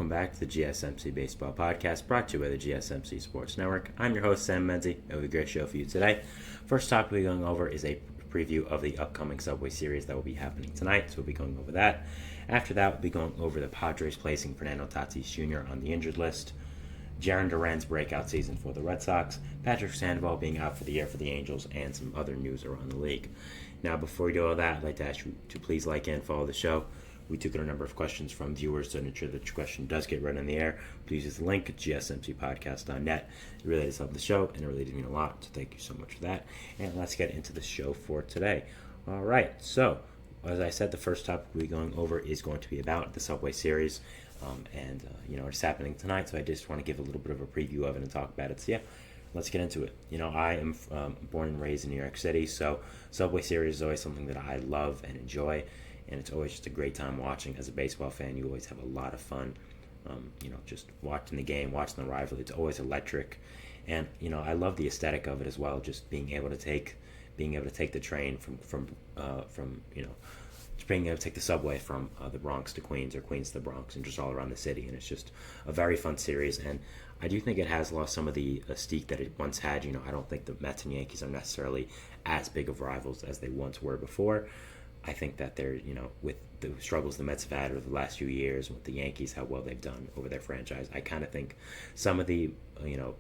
welcome back to the GSMC Baseball Podcast, brought to you by the GSMC Sports Network. I'm your host, Sam Menzie. It will be a great show for you today. First topic we're going over is a preview of the upcoming Subway Series that will be happening tonight, so we'll be going over that. After that, we'll be going over the Padres placing Fernando Tatis Jr. on the injured list, Jarren Duran's breakout season for the Red Sox, Patrick Sandoval being out for the year for the Angels, and some other news around the league. Now, before we do all that, I'd like to ask you to please like and follow the show. We took in a number of questions from viewers to ensure that your question does get read on the air. Please use the link at gsmcpodcast.net. It really does help the show, and it really does mean a lot, so thank you so much for that. And let's get into the show for today. All right, so as I said, the first topic we'll be going over is going to be about the Subway Series. It's happening tonight, so I just want to give a little bit of a preview of it and talk about it. So, yeah, let's get into it. I am born and raised in New York City, so Subway Series is always something that I love and enjoy. And it's always just a great time watching. As a baseball fan, you always have a lot of fun, just watching the game, watching the rivalry. It's always electric. And, I love the aesthetic of it as well, just being able to take the train just being able to take the subway from the Bronx to Queens or Queens to the Bronx and just all around the city. And it's just a very fun series. And I do think it has lost some of the mystique that it once had. I don't think the Mets and Yankees are necessarily as big of rivals as they once were before. I think that they're, with the struggles the Mets have had over the last few years, with the Yankees, how well they've done over their franchise, I kind of think some of the,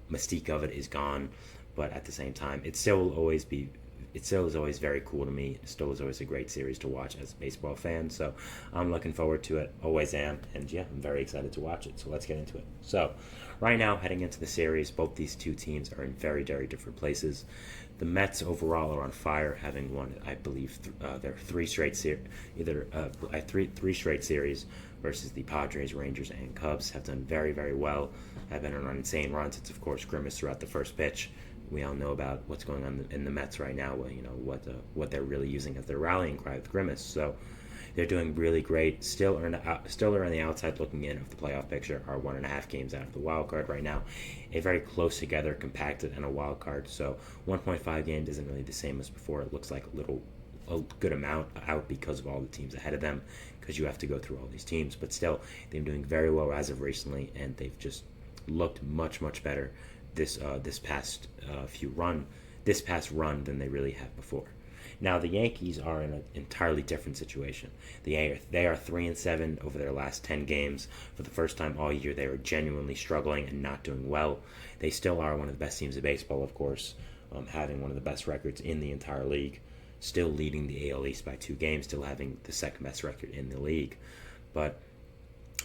mystique of it is gone. But at the same time, it still is always very cool to me. It still is always a great series to watch as a baseball fan. So I'm looking forward to it. Always am. And yeah, I'm very excited to watch it. So let's get into it. So right now, heading into the series, both these two teams are in very, very different places. The Mets overall are on fire, having won, I believe, their three straight series versus the Padres, Rangers, and Cubs. Have done very, very well. Have been on an insane run since, of course, Grimace throughout the first pitch. We all know about what's going on in the Mets right now. What they're really using as their rallying cry with Grimace. So they're doing really great. Still are on the outside looking in of the playoff picture. Are 1.5 games out of the wild card right now. A very close together, compacted, and a wild card. So 1.5 games isn't really the same as before. It looks like a good amount out because of all the teams ahead of them, because you have to go through all these teams. But still, they've been doing very well as of recently, and they've just looked much, much better this past run than they really have before. Now the Yankees are in an entirely different situation. They are 3-7 over their last 10 games. For the first time all year, they are genuinely struggling and not doing well. They still are one of the best teams of baseball, of course, having one of the best records in the entire league, still leading the AL East by 2 games, still having the second best record in the league. But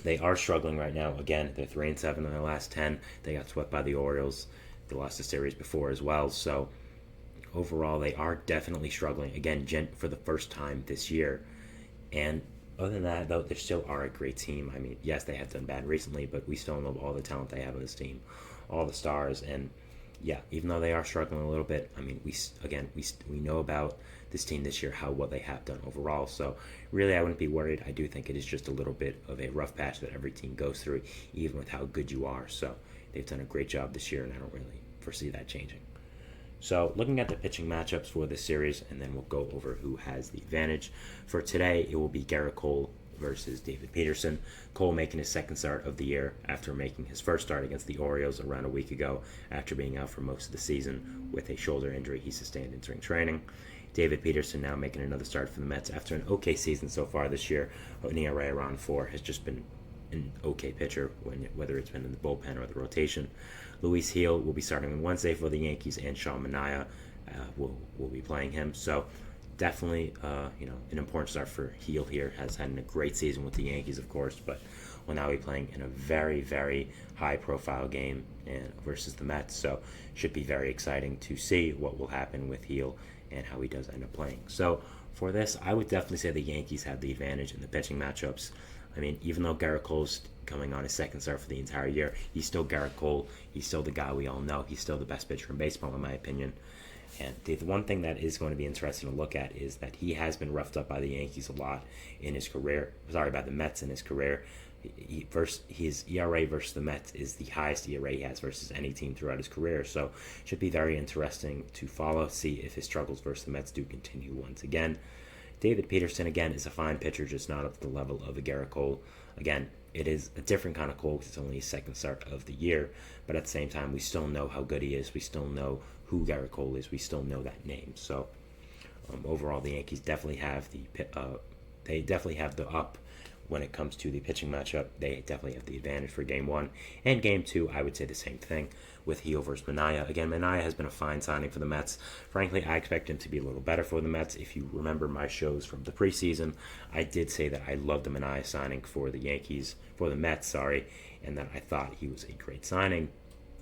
they are struggling right now. Again, they're 3-7 in their last 10. They got swept by the Orioles. They lost the series before as well. So overall, they are definitely struggling, again, for the first time this year. And other than that, though, they still are a great team. I mean, yes, they have done bad recently, but we still know all the talent they have on this team, all the stars. And, yeah, even though they are struggling a little bit, I mean, we know about this team this year, how well they have done overall. So, really, I wouldn't be worried. I do think it is just a little bit of a rough patch that every team goes through, even with how good you are. So, they've done a great job this year, and I don't really foresee that changing. So looking at the pitching matchups for this series, and then we'll go over who has the advantage. For today, it will be Garrett Cole versus David Peterson. Cole making his second start of the year after making his first start against the Orioles around a week ago after being out for most of the season with a shoulder injury he sustained in spring training. David Peterson now making another start for the Mets after an okay season so far this year. An ERA around 4 has just been an okay pitcher, whether it's been in the bullpen or the rotation. Luis Gil will be starting on Wednesday for the Yankees, and Sean Manaea will be playing him. So definitely, an important start for Gil here. Has had a great season with the Yankees, of course, but will now be playing in a very, very high-profile game versus the Mets. So should be very exciting to see what will happen with Gil and how he does end up playing. So for this, I would definitely say the Yankees have the advantage in the pitching matchups. I mean, even though Garrett Cole's coming on his second start for the entire year, he's still Garrett Cole. He's still the guy we all know. He's still the best pitcher in baseball, in my opinion. And the one thing that is going to be interesting to look at is that he has been roughed up by the Yankees a lot in his career. Sorry, by the Mets in his career. His ERA versus the Mets is the highest ERA he has versus any team throughout his career. So it should be very interesting to follow, see if his struggles versus the Mets do continue once again. David Peterson, again, is a fine pitcher, just not up to the level of a Garrett Cole. Again, it is a different kind of Cole because it's only his second start of the year, but at the same time, we still know how good he is. We still know who Garrett Cole is. We still know that name. So overall, the Yankees definitely have the up when it comes to the pitching matchup. They definitely have the advantage for Game 1. And Game 2, I would say the same thing with Gio versus Manaea. Again, Manaea has been a fine signing for the Mets. Frankly, I expect him to be a little better for the Mets. If you remember my shows from the preseason, I did say that I loved the Manaea signing for the Mets, and that I thought he was a great signing.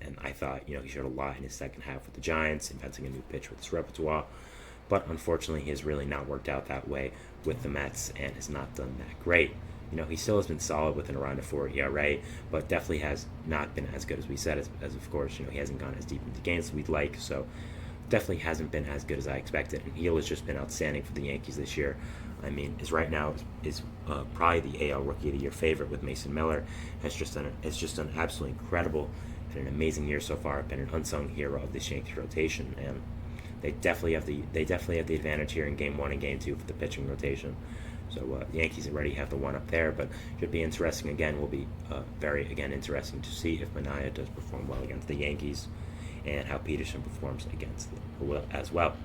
And I thought, he showed a lot in his second half with the Giants, inventing a new pitch with his repertoire. But unfortunately, he has really not worked out that way with the Mets and has not done that great. He still has been solid with an around a 4 ERA, but definitely has not been as good as we said. As of course, he hasn't gone as deep into games as we'd like, so definitely hasn't been as good as I expected. And Gio has just been outstanding for the Yankees this year. I mean, is right now is probably the AL Rookie of the Year favorite with Mason Miller. Has just done absolutely incredible and an amazing year so far. Been an unsung hero of this Yankees rotation, and they definitely have the advantage here in Game 1 and Game 2 for the pitching rotation. So the Yankees already have the one up there, but should be interesting again. Will be very interesting to see if Manaea does perform well against the Yankees, and how Peterson performs against them as well.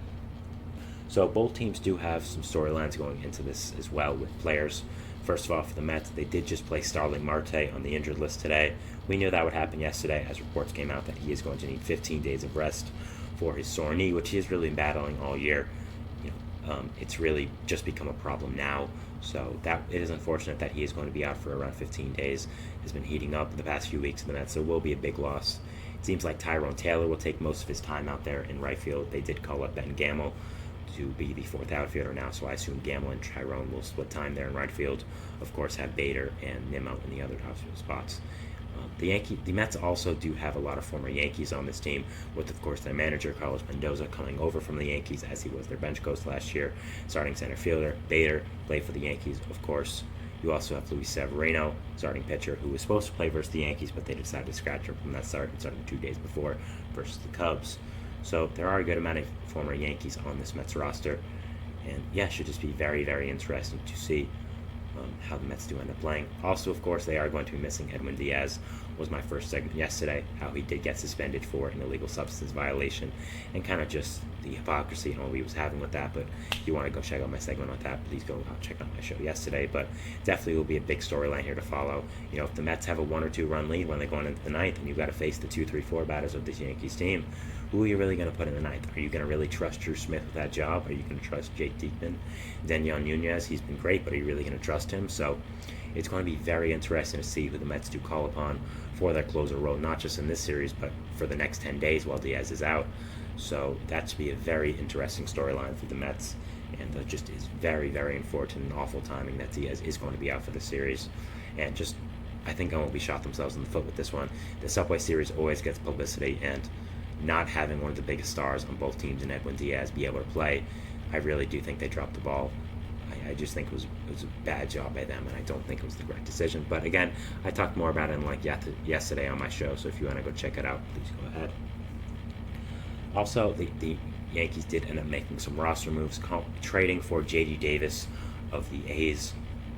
So both teams do have some storylines going into this as well with players. First of all, for the Mets, they did just play Starling Marte on the injured list today. We knew that would happen yesterday, as reports came out that he is going to need 15 days of rest for his sore knee, which he has really been battling all year. It's really just become a problem now, so that it is unfortunate that he is going to be out for around 15 days. Has been heating up the past few weeks in the Mets, so it will be a big loss. It seems like Tyrone Taylor will take most of his time out there in right field. They did call up Ben Gamel to be the fourth outfielder now, so I assume Gamel and Tyrone will split time there in right field. Of course, have Bader and Nimmo in the other outfield spots. The Mets also do have a lot of former Yankees on this team, with, of course, their manager, Carlos Mendoza, coming over from the Yankees as he was their bench coach last year. Starting center fielder, Bader, played for the Yankees, of course. You also have Luis Severino, starting pitcher, who was supposed to play versus the Yankees, but they decided to scratch him from that start, starting 2 days before versus the Cubs. So there are a good amount of former Yankees on this Mets roster. And, yeah, it should just be very, very interesting to see how the Mets do end up playing. Also, of course, they are going to be missing Edwin Diaz. Was my first segment yesterday, how he did get suspended for an illegal substance violation, and kind of just the hypocrisy and all he was having with that. But if you want to go check out my segment on that, please go check out my show yesterday. But definitely will be a big storyline here to follow. If the Mets have a 1 or 2 run lead when they're going into the ninth, and you've got to face the 2, 3, 4 batters of this Yankees team, who are you really going to put in the ninth? Are you going to really trust Drew Smith with that job? Are you going to trust Jake Diekman? Daniel Nunez, he's been great, but are you really going to trust him? So it's going to be very interesting to see who the Mets do call upon for their closer role, not just in this series, but for the next 10 days while Diaz is out. So that should be a very interesting storyline for the Mets, and just is very, very unfortunate and awful timing that Diaz is going to be out for the series. And just, I think MLB shot themselves in the foot with this one. The Subway Series always gets publicity, and not having one of the biggest stars on both teams in Edwin Diaz be able to play, I really do think they dropped the ball. I just think it was a bad job by them, and I don't think it was the correct decision. But again, I talked more about it yesterday on my show, so if you want to go check it out, please go ahead. Also, the Yankees did end up making some roster moves, trading for J.D. Davis of the A's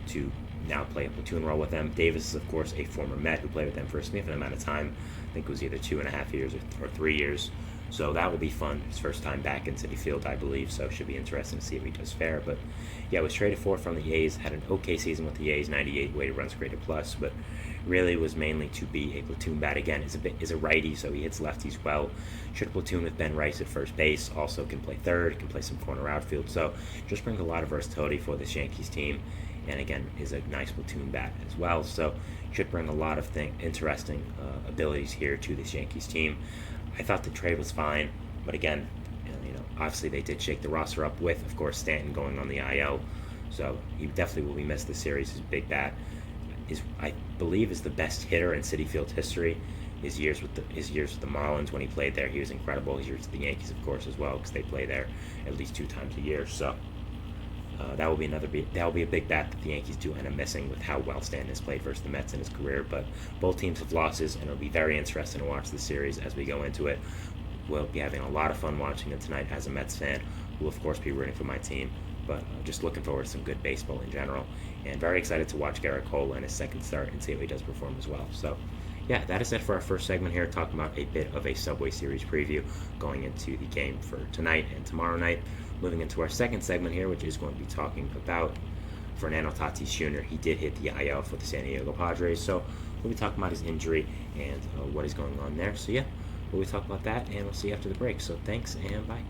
to now play a platoon role with them. Davis is, of course, a former Met who played with them for a significant amount of time. I think it was either 2.5 years or 3 years. So that will be fun. His first time back in Citi Field, I believe, so it should be interesting to see if he does fare. But yeah, was traded for from the A's, had an okay season with the A's, 98 weighted runs created plus, but really was mainly to be a platoon bat. Again, is a righty, so he hits lefties well. Should platoon with Ben Rice at first base, also can play third, can play some corner outfield, so just brings a lot of versatility for this Yankees team, and again, is a nice platoon bat as well, so should bring a lot of interesting abilities here to this Yankees team. I thought the trade was fine, but again, obviously they did shake the roster up with, of course, Stanton going on the IL, so he definitely will be missed this series. His big bat I believe is the best hitter in Citi Field history. His years with the Marlins when he played there, he was incredible. His years with the Yankees, of course, as well, because they play there at least 2 times a year. So that will be a big bat that the Yankees do end up missing with how well Stanton has played versus the Mets in his career. But both teams have losses, and it'll be very interesting to watch this series as we go into it. We'll be having a lot of fun watching it tonight as a Mets fan, who will, of course, be rooting for my team. But just looking forward to some good baseball in general, and very excited to watch Garrett Cole in his second start and see how he does perform as well. So, yeah, that is it for our first segment here, talking about a bit of a Subway Series preview going into the game for tonight and tomorrow night. Moving into our second segment here, which is going to be talking about Fernando Tatis Jr. He did hit the IL for the San Diego Padres, so we'll be talking about his injury and what is going on there. So, yeah, we'll be talking about that, and we'll see you after the break. So, thanks, and bye.